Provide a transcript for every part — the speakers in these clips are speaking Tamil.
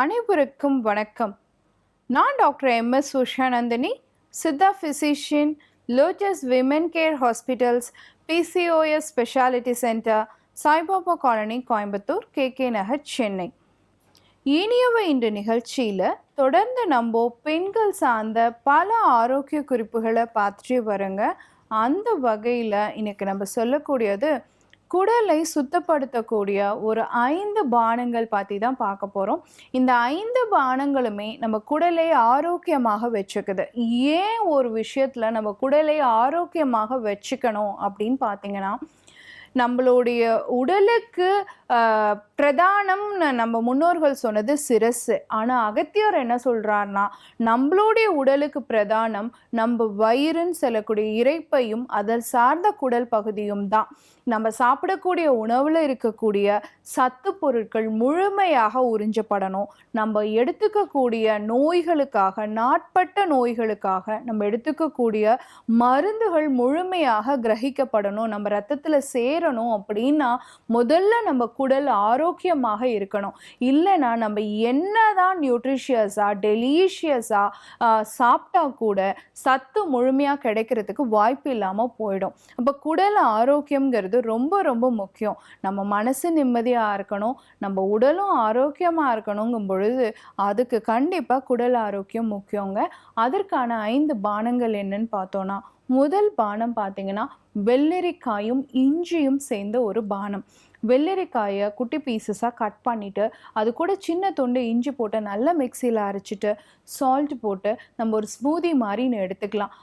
அனைவருக்கும் வணக்கம். நான் doctor M S. Ushanandhini, Siddha physician, Lotus Women Care Hospitals, PCOS speciality centre, Saibaba colony, Coimbatore, K Nagar, Chennai. இனியவை இந்த நிகழ்ச்சியில் தொடர்ந்து நம்ம பெண்கள் சார்ந்த பல ஆரோக்கிய குறிப்புகளை பார்த்துட்டு வருங்க. அந்த வகையில் இன்னைக்கு நம்ம சொல்லக்கூடியது குடலை சுத்தப்படுத்தக்கூடிய ஒரு 5 பானங்கள் பற்றி தான் பார்க்க போகிறோம். இந்த 5 பானங்களுமே நம்ம குடலை ஆரோக்கியமாக வச்சுக்குது. ஏன் ஒரு விஷயத்தில் நம்ம குடலை ஆரோக்கியமாக வச்சுக்கணும் அப்படின்னு பார்த்தீங்கன்னா, நம்மளுடைய உடலுக்கு பிரதானம்னு நம்ம முன்னோர்கள் சொன்னது சிரசு. ஆனால் அகத்தியர் என்ன சொல்கிறாருன்னா, நம்மளுடைய உடலுக்கு பிரதானம் நம்ம வயிறுன்னு சொல்லக்கூடிய இரைப்பையும் அதில் சார்ந்த குடல் பகுதியும் தான். நம்ம சாப்பிடக்கூடிய உணவில் இருக்கக்கூடிய சத்து பொருட்கள் முழுமையாக உறிஞ்சப்படணும். நம்ம எடுத்துக்கக்கூடிய நோய்களுக்காக, நாட்பட்ட நோய்களுக்காக நம்ம எடுத்துக்கக்கூடிய மருந்துகள் முழுமையாக கிரகிக்கப்படணும், நம்ம ரத்தத்தில் சேரணும். அப்படின்னா முதல்ல நம்ம குடல் ஆரோக்கியமாக இருக்கணும். இல்லைன்னா நம்ம என்னதான் நியூட்ரிஷியஸாக டெலிஷியஸாக சாப்பிட்டா கூட சத்து முழுமையாக கிடைக்கிறதுக்கு வாய்ப்பு இல்லாமல் போயிடும். அப்போ குடல் ஆரோக்கியங்கிறது ரொம்ப ரொம்ப முக்கியம். நம்ம மனசு நிம்மதியாக இருக்கணும், நம்ம உடலும் ஆரோக்கியமாக இருக்கணுங்கும் பொழுது அதுக்கு கண்டிப்பாக குடல் ஆரோக்கியம் முக்கியங்க. அதற்கான 5 பானங்கள் என்னன்னு பார்த்தோன்னா, முதல் பானம் பார்த்தீங்கன்னா வெள்ளரிக்காயும் இஞ்சியும் சேர்ந்த ஒரு பானம். வெள்ளரிக்காயை குட்டி பீசஸாக கட் பண்ணிவிட்டு அது கூட சின்ன துண்டு இஞ்சி போட்டு நல்லா மிக்சியில் அரைச்சிட்டு சால்ட் போட்டு நம்ம ஒரு ஸ்மூதி மாதிரின்னு எடுத்துக்கலாம்.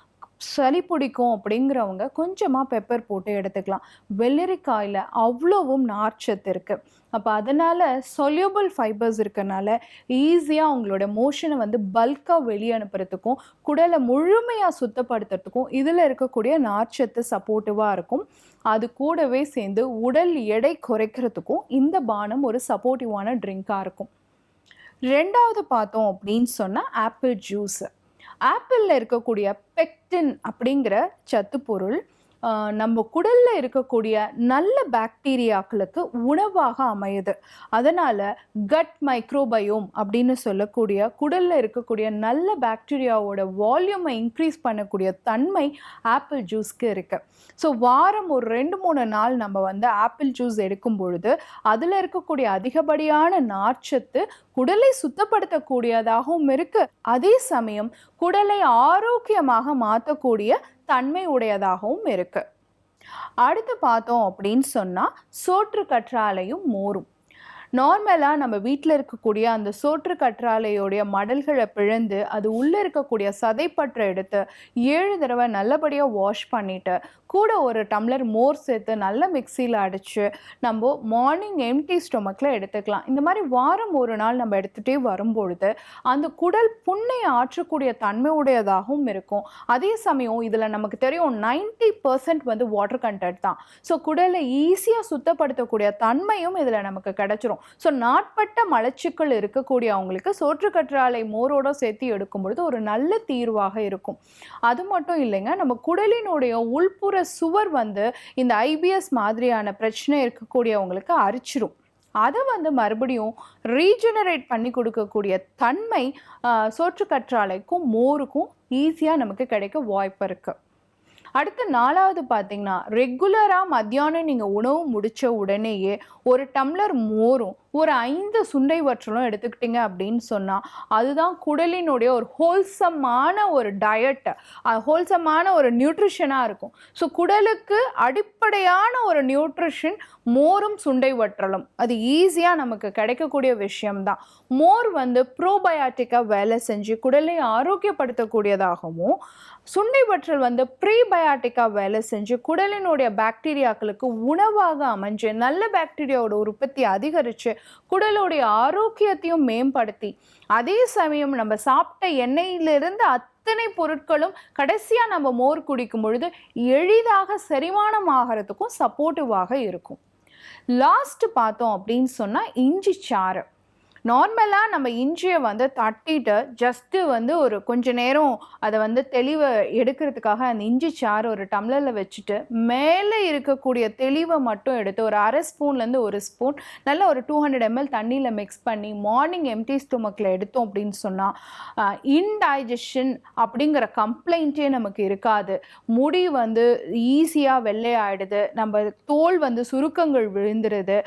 சளி பிடிக்கும் அப்படிங்கிறவங்க கொஞ்சமாக பெப்பர் போட்டு எடுத்துக்கலாம். வெள்ளரிக்காயில் அவ்வளவும் நார்ச்சத்து இருக்குது. அப்போ அதனால் சொல்யூபிள் ஃபைபர்ஸ் இருக்கனால ஈஸியாக அவங்களோட மோஷனை பல்காக வெளியே அனுப்புறதுக்கும் குடலை முழுமையாக சுத்தப்படுத்துறதுக்கும் இதில் இருக்கக்கூடிய நார்ச்சத்து சப்போர்ட்டிவாக இருக்கும். அது கூடவே சேர்ந்து உடல் எடை குறைக்கிறதுக்கும் இந்த பானம் ஒரு சப்போர்ட்டிவான ட்ரிங்காக இருக்கும். ரெண்டாவது பார்த்தோம் அப்படின்னு சொன்னால் ஆப்பிள் ஜூஸு. ஆப்பிளில் இருக்கக்கூடிய பெக்டின் அப்படிங்கிற சத்து பொருள் நம்ம குடலில் இருக்கக்கூடிய நல்ல பாக்டீரியாக்களுக்கு உணவாக அமையுது. அதனால் கட் மைக்ரோபயோம் அப்படின்னு சொல்லக்கூடிய குடலில் இருக்கக்கூடிய நல்ல பாக்டீரியாவோட வால்யூமை இன்க்ரீஸ் பண்ணக்கூடிய தன்மை ஆப்பிள் ஜூஸ்க்கு இருக்குது. ஸோ வாரம் ஒரு 2-3 நாள் நம்ம ஆப்பிள் ஜூஸ் எடுக்கும் பொழுது அதில் இருக்கக்கூடிய அதிகப்படியான நார்ச்சத்து குடலை சுத்தப்படுத்தக்கூடியதாகவும் இருக்குது. அதே சமயம் குடலை ஆரோக்கியமாக மாற்றக்கூடிய தன்மை உடையதாகவும் இருக்கு. அடுத்து பார்த்தோம் அப்படின்னு சொன்னா சோற்று கற்றாழையும் மோரும். நார்மலாக நம்ம வீட்டில் இருக்கக்கூடிய அந்த சோற்று கற்றாழையோடைய மடல்களை பிழந்து அது உள்ளே இருக்கக்கூடிய சதைப்பற்றை எடுத்து 7 தடவை நல்லபடியாக வாஷ் பண்ணிவிட்டு கூட ஒரு டம்ளர் மோர் சேர்த்து நல்ல மிக்சியில் அடித்து நம்ம மார்னிங் எம்டி ஸ்டொமக்கில் எடுத்துக்கலாம். இந்த மாதிரி வாரம் ஒரு நாள் நம்ம எடுத்துகிட்டே வரும்பொழுது அந்த குடல் புண்ணை ஆற்றக்கூடிய தன்மை உடையதாகவும் இருக்கும். அதே சமயம் இதில் நமக்கு தெரியும் 90% வாட்டர் கண்டென்ட் தான். ஸோ குடலை ஈஸியாக சுத்தப்படுத்தக்கூடிய தன்மையும் இதில் நமக்கு கிடைச்சிரும். ஸோ நாட்பட்ட மலச்சிக்கல் இருக்கக்கூடிய அவங்களுக்கு சோற்று கற்றாழை மோரோட சேர்த்து எடுக்கும் பொழுது ஒரு நல்ல தீர்வாக இருக்கும். அது மட்டும் இல்லைங்க, நம்ம குடலினுடைய உள்புற சுவர் இந்த ஐபிஎஸ் மாதிரியான பிரச்சனை இருக்கக்கூடியவங்களுக்கு அரிச்சிரும். அதை மறுபடியும் ரீஜெனரேட் பண்ணி கொடுக்கக்கூடிய தன்மை சோற்று கற்றாழைக்கும் மோருக்கும் ஈஸியாக நமக்கு கிடைக்க வாய்ப்பு இருக்குது. அடுத்து 4வது பார்த்தீங்கன்னா, ரெகுலராக மத்தியானம் நீங்கள் உணவு முடித்த உடனேயே ஒரு டம்ளர் மோரும் ஒரு 5 சுண்டை வற்றலும் எடுத்துக்கிட்டிங்க அப்படின்னு சொன்னால் அதுதான் குடலினுடைய ஒரு ஹோல்சமான ஒரு டயட், ஹோல்சமான ஒரு நியூட்ரிஷனாக இருக்கும். ஸோ குடலுக்கு அடிப்படையான ஒரு நியூட்ரிஷன் மோரும் சுண்டை வற்றலும் அது ஈஸியாக நமக்கு கிடைக்கக்கூடிய விஷயம்தான். மோர் ப்ரோபயாட்டிக்காக வேலை செஞ்சு குடலை ஆரோக்கியப்படுத்தக்கூடியதாகவும், சுண்டை வற்றல் ப்ரீபயாட்டிக்காக வேலை செஞ்சு குடலினுடைய பாக்டீரியாக்களுக்கு உணவாக அமைஞ்சு நல்ல பாக்டீரியாவோட உற்பத்தி அதிகரித்து குடலுடைய ஆரோக்கியத்தையும் மேம்படுத்தி, அதே சமயம் நம்ம சாப்பிட்ட எண்ணெயிலிருந்து அத்தனை பொருட்களும் கடைசியாக நம்ம மோர் குடிக்கும் பொழுது எளிதாக செரிமானம் ஆகிறதுக்கும் சப்போர்ட்டிவாக இருக்கும். லாஸ்ட் பார்த்தோம் அப்படின்னு சொன்னால் இஞ்சி சாறு. நார்மலாக நம்ம இஞ்சியை வந்து தட்டிட்டு ஜஸ்ட்டு வந்து ஒரு கொஞ்ச நேரம் அதை வந்து தெளிவை எடுக்கிறதுக்காக அந்த இஞ்சி சாறு ஒரு டம்ளரில் வச்சுட்டு மேலே இருக்கக்கூடிய தெளிவை மட்டும் எடுத்து ஒரு அரை ஸ்பூன்லேருந்து ஒரு ஸ்பூன் நல்லா ஒரு 200 ml தண்ணியில் மிக்ஸ் பண்ணி மார்னிங் எம்டி ஸ்டொமக்கில் எடுத்தோம் அப்படின்னு சொன்னால் இன்டைஜஷன் அப்படிங்கிற கம்ப்ளைண்ட்டே நமக்கு இருக்காது. முடி வந்து ஈஸியாக வெள்ளை ஆகிடுது, நம்ம தோல் வந்து சுருக்கங்கள் விழுந்துருது,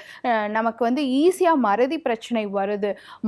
நமக்கு வந்து ஈஸியாக மறதி பிரச்சனை வருது,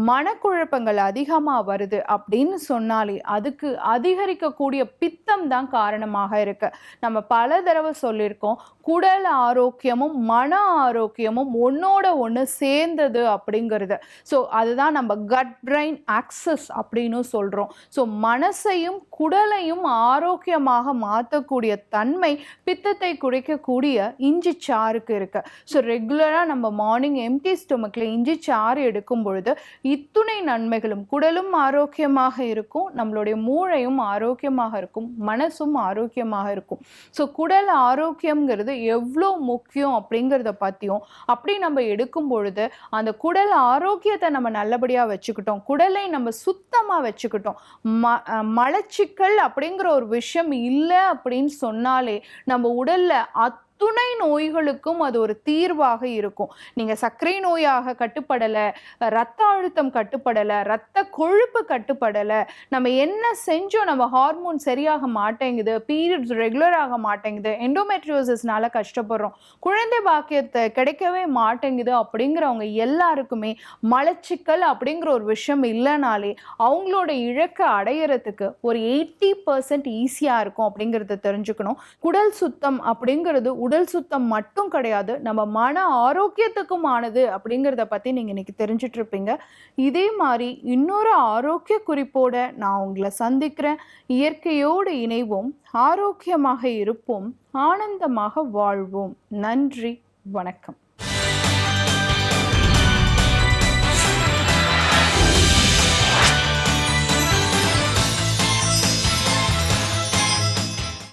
மனக்குழப்பங்கள் அதிகமாக வருது அப்படின்னு சொன்னாலே அதுக்கு அதிகரிக்கக்கூடிய பித்தம் தான் காரணமாக இருக்கு. நம்ம பல தடவை சொல்லியிருக்கோம், குடல் ஆரோக்கியமும் மன ஆரோக்கியமும் ஒன்னோட ஒன்று சேர்ந்தது அப்படிங்கிறது. ஸோ அதுதான் நம்ம கட் பிரெயின் ஆக்சஸ் அப்படின்னு சொல்கிறோம். ஸோ மனசையும் குடலையும் ஆரோக்கியமாக மாற்றக்கூடிய தன்மை பித்தத்தை குறைக்கக்கூடிய இஞ்சி சாறுக்கு இருக்கு. ஸோ ரெகுலராக நம்ம மார்னிங் எம்டி ஸ்டொமக்கில் இஞ்சி சாறு எடுக்கும் பொழுது இத்துணை நன்மைகளும், குடலும் ஆரோக்கியமாக இருக்கும், நம்மளுடைய மூளையும் ஆரோக்கியமாக இருக்கும், மனசும் ஆரோக்கியமாக இருக்கும். ஸோ குடல் ஆரோக்கியம்ங்கிறது எவ்வளோ முக்கியம் அப்படிங்கிறத பற்றியும், அப்படி நம்ம எடுக்கும் பொழுது அந்த குடல் ஆரோக்கியத்தை நம்ம நல்லபடியாக வச்சுக்கிட்டோம், குடலை நம்ம சுத்தமாக வச்சுக்கிட்டோம், மலச்சிக்கல் அப்படிங்கிற ஒரு விஷயம் இல்லை அப்படின்னு சொன்னாலே நம்ம உடல்ல துணை நோய்களுக்கும் அது ஒரு தீர்வாக இருக்கும். நீங்கள் சர்க்கரை நோயாக கட்டுப்படலை, ரத்த அழுத்தம் கட்டுப்படலை, ரத்த கொழுப்பு கட்டுப்படலை, நம்ம என்ன செஞ்சோம், நம்ம ஹார்மோன் சரியாக மாட்டேங்குது, பீரியட்ஸ் ரெகுலராக மாட்டேங்குது, எண்டோமெட்ரியோசிஸ்னால கஷ்டப்படுறோம், குழந்தை பாக்கியத்தை கிடைக்கவே மாட்டேங்குது அப்படிங்கிறவங்க எல்லாருக்குமே மலச்சிக்கல் அப்படிங்கிற ஒரு விஷயம் இல்லைனாலே அவங்களோட இலக்கை அடையிறதுக்கு ஒரு 80% ஈஸியாக இருக்கும் அப்படிங்கிறத தெரிஞ்சுக்கணும். குடல் சுத்தம் அப்படிங்கிறது உடல் சுத்தம் மட்டும் கிடையாது, நம்ம மன ஆரோக்கியத்துக்கும் ஆனது அப்படிங்கிறத பற்றி நீங்கள் இன்னைக்கு தெரிஞ்சிட்டு இருப்பீங்க. இதே மாதிரி இன்னொரு ஆரோக்கிய குறிப்போட நான் உங்களை சந்திக்கிறேன். இயற்கையோடு இணைவோம், ஆரோக்கியமாக இருப்போம், ஆனந்தமாக வாழ்வோம். நன்றி, வணக்கம்.